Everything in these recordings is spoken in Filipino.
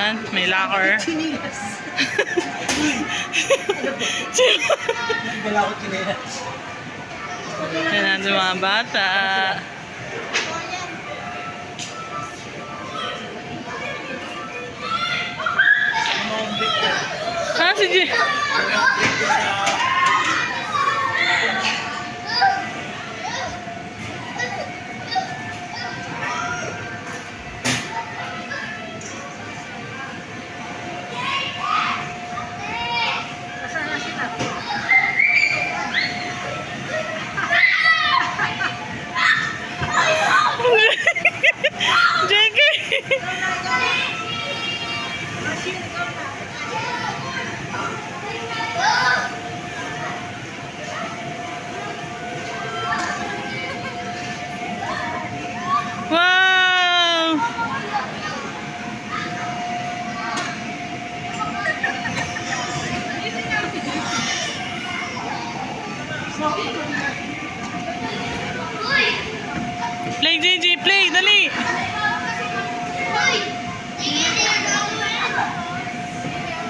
Ayan, may locker. Chinilas. Wala ko chinilas. Ayan natin mga bata. Si G. Wow! Play, JJ, play, dali!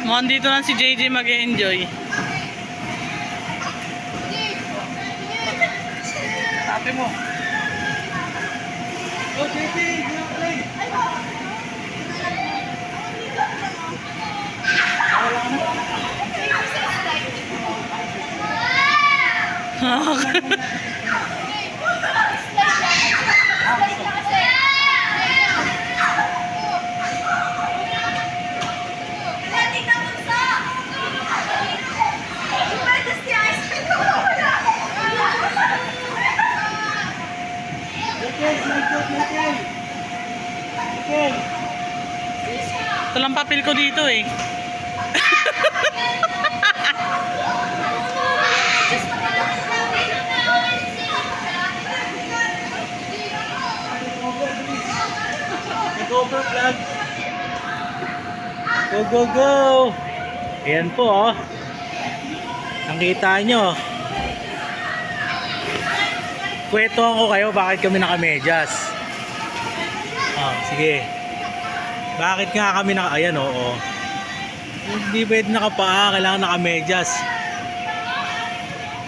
Mukhang dito lang si JJ mag-enjoy. Sabi mo. Oh, JP, play. Ito lang papel ko dito eh. Over vlog. Go, go, go. Ayan po, oh. Nakita nyo. Kwetuhan ko kayo bakit kami nakamedyas. Oh, sige. Bakit nga kami naka... Ayan, oo. Hindi pwede nakapaa. Kailangan nakamedyas.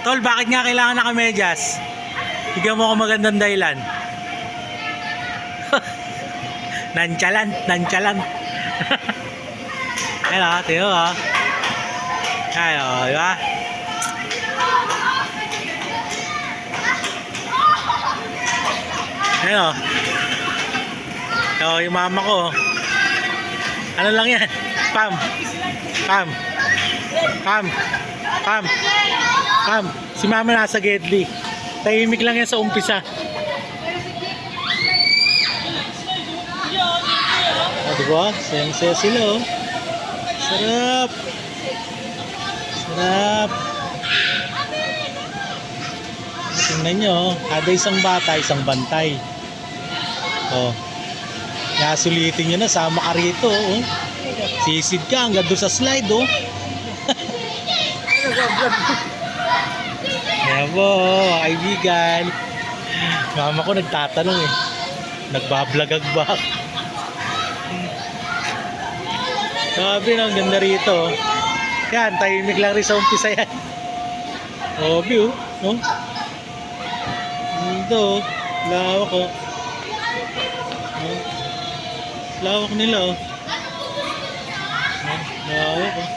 Tol, bakit nga kailangan nakamedyas? Bigyan mo ako magandang dahilan. Nonchalant, nonchalant. Ayan o, tingnan mo o. Ayan o, diba? Ayan o. O, yung mama ko. Ano lang yan? Pam. Pam. Pam. Pam. Pam. Si mama nasa Gedli. Tahimik lang yan sa umpisa. Diba? Sayang-saya sila oh. Sarap. Sarap. Tingnan nyo oh. Kada isang bata, isang bantay. Oh. Nasulitin nyo na, sama ka rito oh. Sisid ka hanggang doon sa slide oh. Yan po oh, kaibigan. Mama ko nagtatanong eh. Nagbablagagbak. Sabi na, ang ganda rito. Yan, tahimik lang rin sa umpisa yan. Oh, view. No? Ito, lawak oh. Oh. Lawak nila oh. Lawak oh.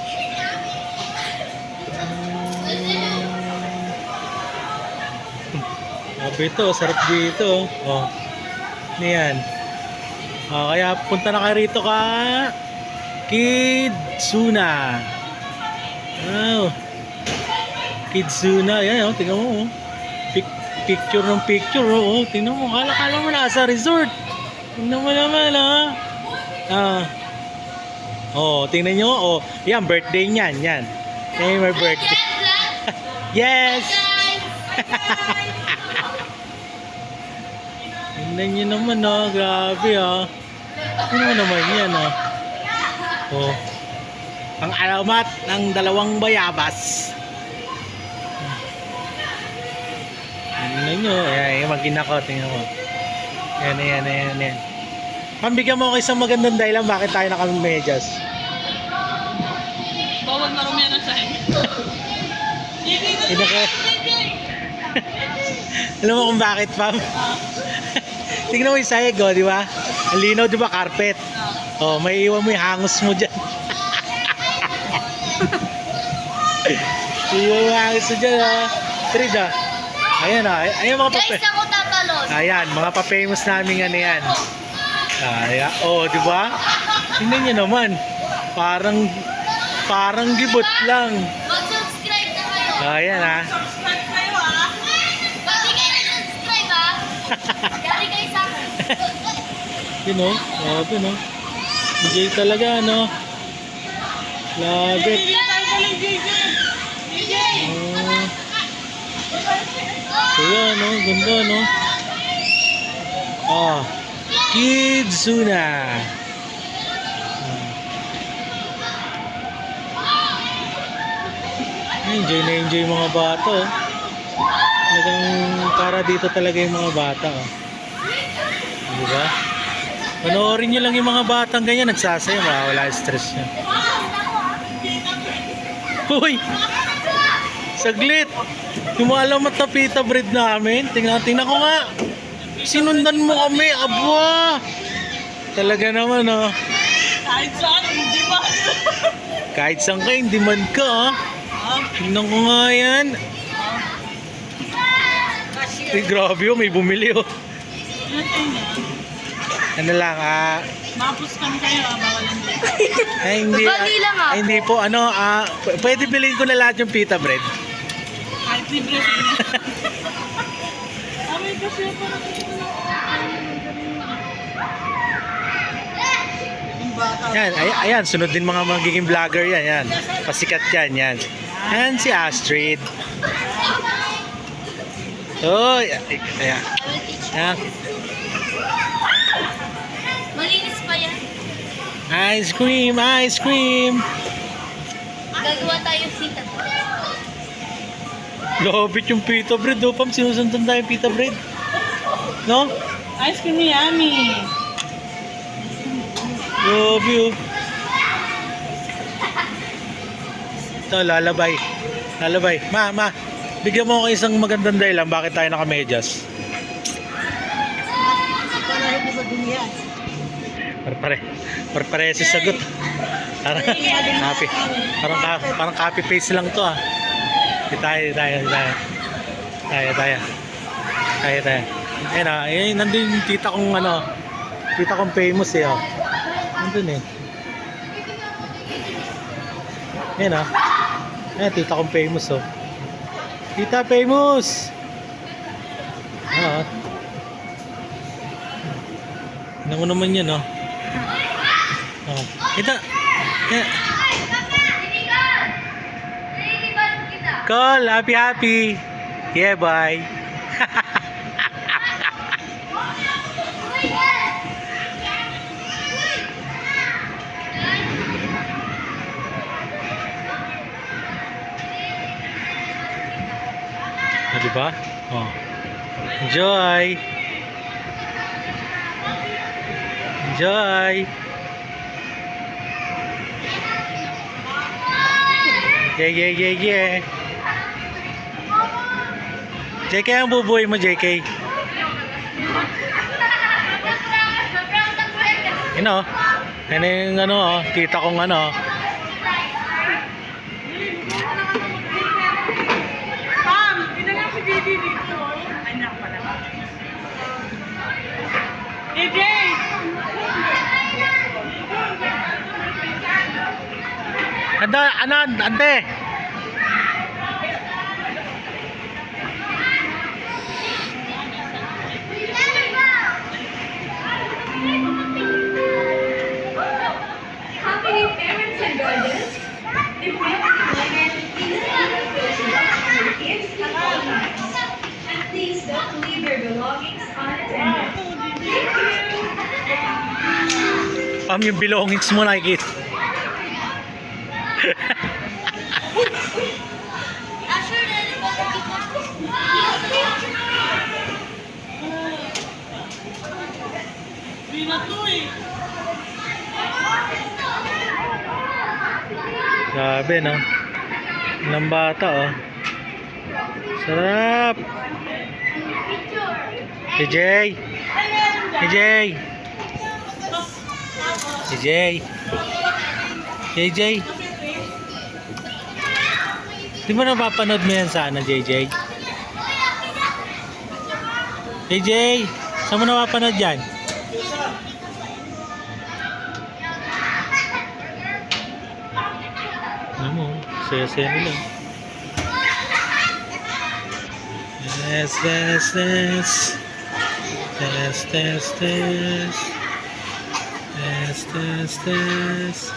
Sabi ito, sarap dito oh. Ano yan? Oh, kaya punta na kayo rito ka. Kidzuna. Wow. Kidzuna. Yan, oh, tingnan mo. Oh. Picture ng picture. Oh. Tingnan mo. Kala mo nasa resort. Tingnan mo naman. Ah. Oh, tingnan nyo. Oh, yan, birthday niyan. Yan. Yan my birthday. Yes! Tingnan nyo naman. Oh. Grabe. Oh. Tingnan mo naman yan. Oh. Oh. Ang alamat ng dalawang bayabas. Tingnan nyo. Ayan, mag-ina ko. Tingnan mo. Ayan. Pambigyan mo ako isang magandang dahilan bakit tayo nakamedyas. Bawal marumihan ang sahin. Pinaka... Alam mo kung bakit, Pam? Tingnan mo yung sahig, oh, di ba? Ang linaw, di ba? Carpet. Oh, may iwan mo yung hangos mo dyan. Iwan mo yung hangos mo dyan, oh. Trid, oh. Ayan, oh. Ayan mga Guys, ako tatalon. Ayan, mga pa-famous namin ano yan. Ayan, oh, di ba? Tingnan nyo naman. Parang gibot lang. Mag-subscribe na kayo. Ayan, ha. Subscribe kayo ah. Ba't di kayo nag-subscribe ha? Yari kayo sa akin. Yun, oh. Grabe, no? DJ talaga, no? Lagit. Hindi tayo galing JJ. JJ. Oh. So yan, no? Ganda, no? Ah. Kidzuna. Enjoy na enjoy yung mga bata, oh. Talagang para dito talaga yung mga bata, oh. Diba? Panoorin nyo lang yung mga batang ganyan, nagsasaya, wala yung stress nyo. Uy! Saglit! Yung mga alamat na pita bread namin, tingnan ko nga. Sinundan mo kami, abwa! Talaga naman, oh. Kahit saan, hindi ba? Kahit saan ka, hindi man ka, oh. Tingnan ko nga yan. Ay, grabe, oh, may bumili, oh. Ano lang, Mapuskan kayo ah, bawal hindi. ay, hindi, Bali lang ako. ay, hindi po, ano, pwede bilhin ko na lahat yung pita bread. Kahit libre sa inyo. Amin kasi parang yung bata. Yan, ayan, sunod din mga magiging vlogger yan, yan. Pasikat yan, yan. Yan si Astrid. Oh, ayan. Ayan. Malinis pa yan. Ice cream, ice cream. Gagawa tayo sita. Lobit yung pita bread, oh, Pam. Sinusundan tayo yung pita bread. No? Ice cream ni Yummy. Love you. Ito, lalabay. Lalabay. Ma, bigyan mo ako isang magandang dahilan bakit tayo nakamedyas. Pare si sagot. Parang copy paste lang to, ah. Tayo. Ayun, nandun yung tita kong famous, eh, oh. Nandun, eh. Ayun, ah. Ayun, tita kong famous, oh. Tita famous! Ah. Tignan mo naman yan, oh. Oh. Tita. Call, happy. Yeah, bye. Ah, diba? Oh. Enjoy. Yeah. JK, ang bubuhay mo, JK. Ano? Ano yung oh, tita kong ano. Pam, pinalang si JJ dito. Ay, naku pala. JJ! Ante? How many parents and guardians? If you have please keep your kids at all times. And please don't leave your belongings unattended. Thank you. Pam, yung belongings mo nakikita. Asher, Grabe, no? Ilang bata, oh. Sarap! TJ! TJ! TJ! JJ! Di mo napapanood mo yan sana, JJ? JJ! Saan mo napapanood yan? Ano mo? Saya-saya nila. Yes, yes, yes. Yes, yes, yes. Yes, yes, yes.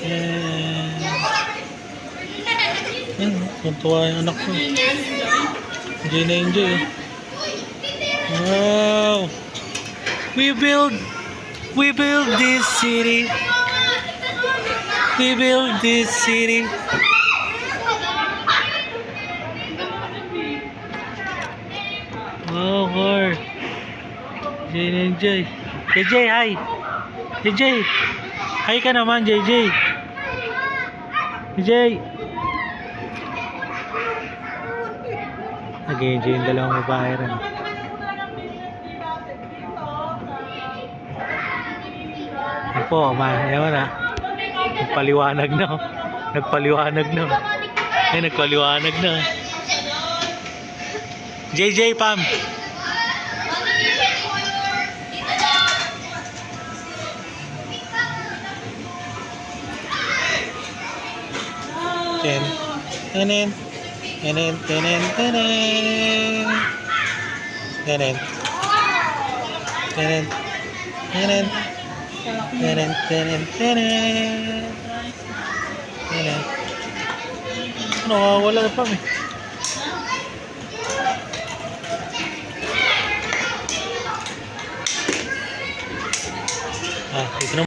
Yes. Tuntua yung anak ko. Enjoy na enjoy. Wow. We build this city. We build this city. Wow, Lord. Enjoy na enjoy. JJ, hi. JJ. Hi ka naman, JJ. JJ. Nag-enjoy yung dalawang babae rin. Ano po, ewan na. Nagpaliwanag na. Nagpaliwanag na. Ay, nagpaliwanag na. JJ, Pam. Ten. Tenen. Tenen, tenen, tenen. Tenen. Tenen. Tenen. Tenen, tenen, tenen. Tenen. Ano, wala pa eh. Ah, ito na.